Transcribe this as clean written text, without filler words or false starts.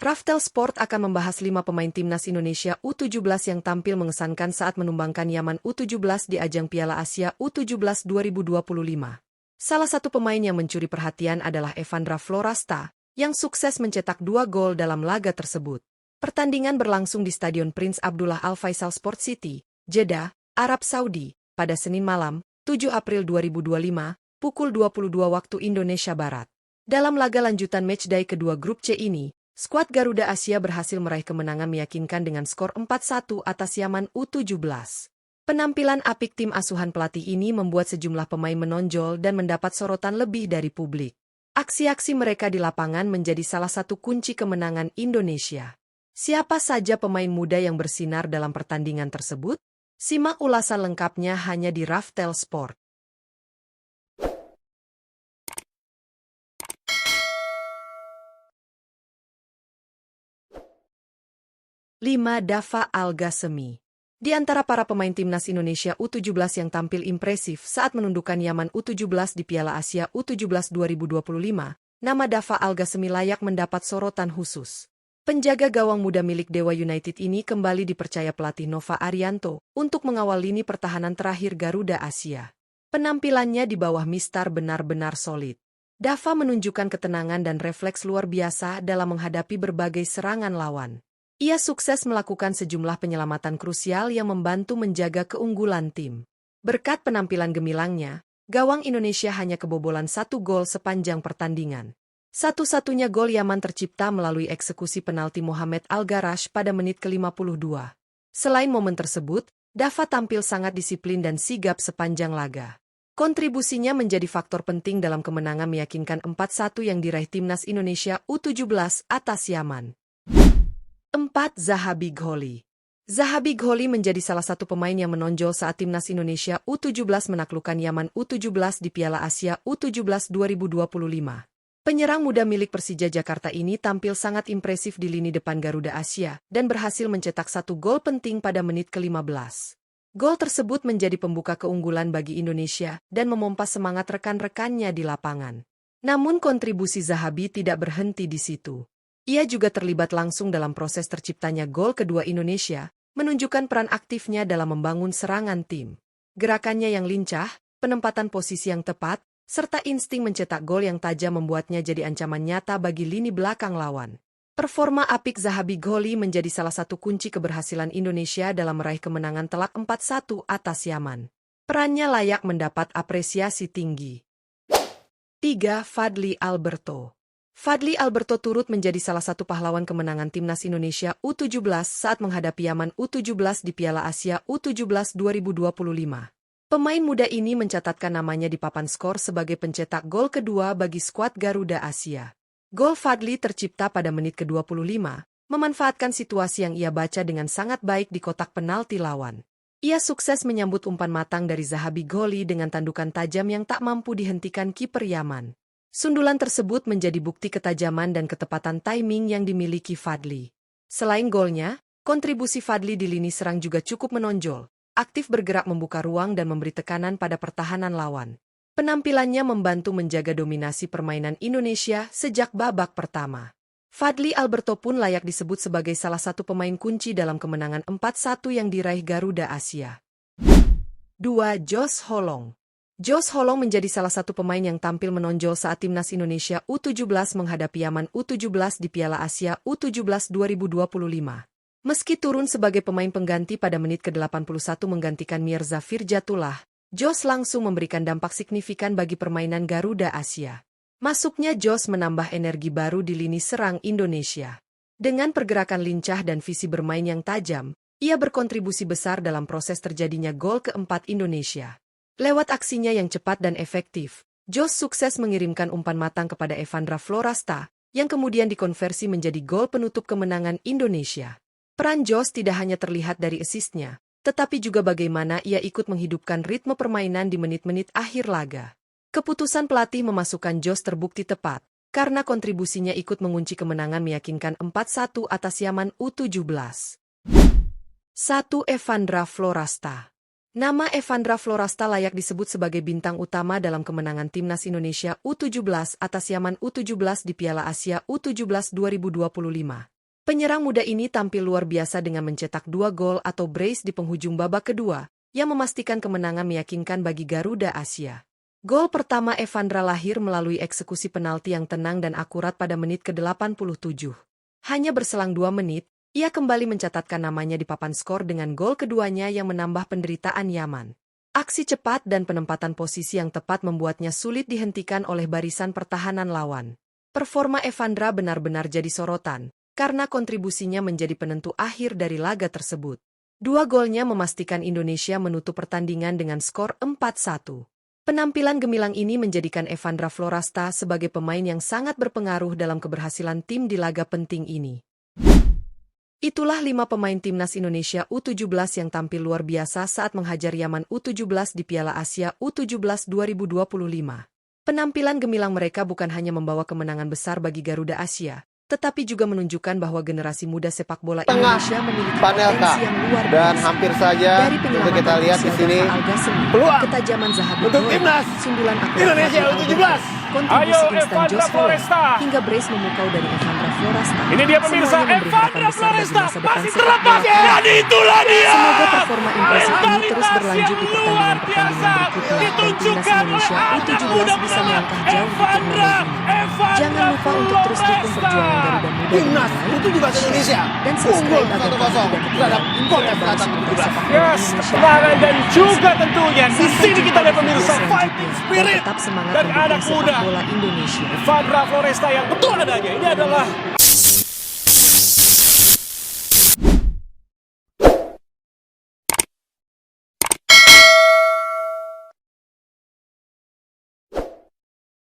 Raftel Sport akan membahas 5 pemain timnas Indonesia U17 yang tampil mengesankan saat menumbangkan Yaman U17 di ajang Piala Asia U17 2025. Salah satu pemain yang mencuri perhatian adalah Evandra Florasta, yang sukses mencetak 2 gol dalam laga tersebut. Pertandingan berlangsung di Stadion Prince Abdullah Al Faisal Sport City, Jeddah, Arab Saudi, pada Senin malam, 7 April 2025, pukul 22 waktu Indonesia Barat. Dalam laga lanjutan matchday kedua grup C ini, skuad Garuda Asia berhasil meraih kemenangan meyakinkan dengan skor 4-1 atas Yaman U17. Penampilan apik tim asuhan pelatih ini membuat sejumlah pemain menonjol dan mendapat sorotan lebih dari publik. Aksi-aksi mereka di lapangan menjadi salah satu kunci kemenangan Indonesia. Siapa saja pemain muda yang bersinar dalam pertandingan tersebut? Simak ulasan lengkapnya hanya di Raftel Sport. Lima Dava Al-Ghassemi. Di antara para pemain timnas Indonesia U17 yang tampil impresif saat menundukkan Yaman U17 di Piala Asia U17 2025, nama Dava Al-Ghassemi layak mendapat sorotan khusus. Penjaga gawang muda milik Dewa United ini kembali dipercaya pelatih Nova Arianto untuk mengawal lini pertahanan terakhir Garuda Asia. Penampilannya di bawah Mistar benar-benar solid. Dava menunjukkan ketenangan dan refleks luar biasa dalam menghadapi berbagai serangan lawan. Ia sukses melakukan sejumlah penyelamatan krusial yang membantu menjaga keunggulan tim. Berkat penampilan gemilangnya, gawang Indonesia hanya kebobolan 1 gol sepanjang pertandingan. Satu-satunya gol Yaman tercipta melalui eksekusi penalti Mohamed Al-Garash pada menit ke-52. Selain momen tersebut, Dava tampil sangat disiplin dan sigap sepanjang laga. Kontribusinya menjadi faktor penting dalam kemenangan meyakinkan 4-1 yang diraih timnas Indonesia U17 atas Yaman. 4. Zahabi Gholi. Zahabi Gholi menjadi salah satu pemain yang menonjol saat timnas Indonesia U17 menaklukkan Yaman U17 di Piala Asia U17 2025. Penyerang muda milik Persija Jakarta ini tampil sangat impresif di lini depan Garuda Asia dan berhasil mencetak 1 gol penting pada menit ke-15. Gol tersebut menjadi pembuka keunggulan bagi Indonesia dan memompa semangat rekan-rekannya di lapangan. Namun kontribusi Zahabi tidak berhenti di situ. Ia juga terlibat langsung dalam proses terciptanya gol kedua Indonesia, menunjukkan peran aktifnya dalam membangun serangan tim. Gerakannya yang lincah, penempatan posisi yang tepat, serta insting mencetak gol yang tajam membuatnya jadi ancaman nyata bagi lini belakang lawan. Performa apik Zahabi Gholi menjadi salah satu kunci keberhasilan Indonesia dalam meraih kemenangan telak 4-1 atas Yaman. Perannya layak mendapat apresiasi tinggi. 3. Fadly Alberto. Fadly Alberto turut menjadi salah satu pahlawan kemenangan timnas Indonesia U17 saat menghadapi Yaman U17 di Piala Asia U17 2025. Pemain muda ini mencatatkan namanya di papan skor sebagai pencetak gol kedua bagi skuad Garuda Asia. Gol Fadly tercipta pada menit ke-25, memanfaatkan situasi yang ia baca dengan sangat baik di kotak penalti lawan. Ia sukses menyambut umpan matang dari Zahabi Gholi dengan tandukan tajam yang tak mampu dihentikan kiper Yaman. Sundulan tersebut menjadi bukti ketajaman dan ketepatan timing yang dimiliki Fadly. Selain golnya, kontribusi Fadly di lini serang juga cukup menonjol, aktif bergerak membuka ruang dan memberi tekanan pada pertahanan lawan. Penampilannya membantu menjaga dominasi permainan Indonesia sejak babak pertama. Fadly Alberto pun layak disebut sebagai salah satu pemain kunci dalam kemenangan 4-1 yang diraih Garuda Asia. 2. Josh Holong. Josh Holong menjadi salah satu pemain yang tampil menonjol saat timnas Indonesia U17 menghadapi Yaman U17 di Piala Asia U17 2025. Meski turun sebagai pemain pengganti pada menit ke-81 menggantikan Mirza Firjatullah, Josh langsung memberikan dampak signifikan bagi permainan Garuda Asia. Masuknya Josh menambah energi baru di lini serang Indonesia. Dengan pergerakan lincah dan visi bermain yang tajam, ia berkontribusi besar dalam proses terjadinya gol keempat Indonesia. Lewat aksinya yang cepat dan efektif, Josh sukses mengirimkan umpan matang kepada Evandra Florasta, yang kemudian dikonversi menjadi gol penutup kemenangan Indonesia. Peran Josh tidak hanya terlihat dari asisnya, tetapi juga bagaimana ia ikut menghidupkan ritme permainan di menit-menit akhir laga. Keputusan pelatih memasukkan Josh terbukti tepat, karena kontribusinya ikut mengunci kemenangan meyakinkan 4-1 atas Yaman U17. 1. Evandra Florasta. Nama Evandra Florasta layak disebut sebagai bintang utama dalam kemenangan Timnas Indonesia U17 atas Yaman U17 di Piala Asia U17 2025. Penyerang muda ini tampil luar biasa dengan mencetak 2 gol atau brace di penghujung babak kedua, yang memastikan kemenangan meyakinkan bagi Garuda Asia. Gol pertama Evandra lahir melalui eksekusi penalti yang tenang dan akurat pada menit ke-87. Hanya berselang 2 menit, ia kembali mencatatkan namanya di papan skor dengan gol keduanya yang menambah penderitaan Yaman. Aksi cepat dan penempatan posisi yang tepat membuatnya sulit dihentikan oleh barisan pertahanan lawan. Performa Evandra benar-benar jadi sorotan, karena kontribusinya menjadi penentu akhir dari laga tersebut. 2 golnya memastikan Indonesia menutup pertandingan dengan skor 4-1. Penampilan gemilang ini menjadikan Evandra Florasta sebagai pemain yang sangat berpengaruh dalam keberhasilan tim di laga penting ini. Itulah 5 pemain Timnas Indonesia U17 yang tampil luar biasa saat menghajar Yaman U17 di Piala Asia U17 2025. Penampilan gemilang mereka bukan hanya membawa kemenangan besar bagi Garuda Asia, tetapi juga menunjukkan bahwa generasi muda sepak bola Indonesia memiliki potensi yang luar biasa. Dan hampir saja untuk kita lihat di sini peluang ketajaman Zahabi untuk timnas sundulan Indonesia U17. Kontribusi instan Jos Floresta hingga brace memukau dari Evandra Floresta. Ini dia pemirsa, Evandra Floresta masih terlepas dan itulah dia. Semoga performa impresif ini terus berlanjut di pertandingan-pertandingan berikutnya dan Timnas Indonesia U17 bisa melangkah jauh di turnamen ini. Jangan lupa untuk terus dukung perjuangan Garuda Muda Timnas U17 Indonesia dan subscribe agar tidak ketinggalan info terbaru seputar sepak bola Indonesia. Dan juga tentunya di sini kita lihat pemirsa fighting spirit tetap semangat dan anak muda bola Indonesia. Evandra Floresta yang betul adanya. Ini adalah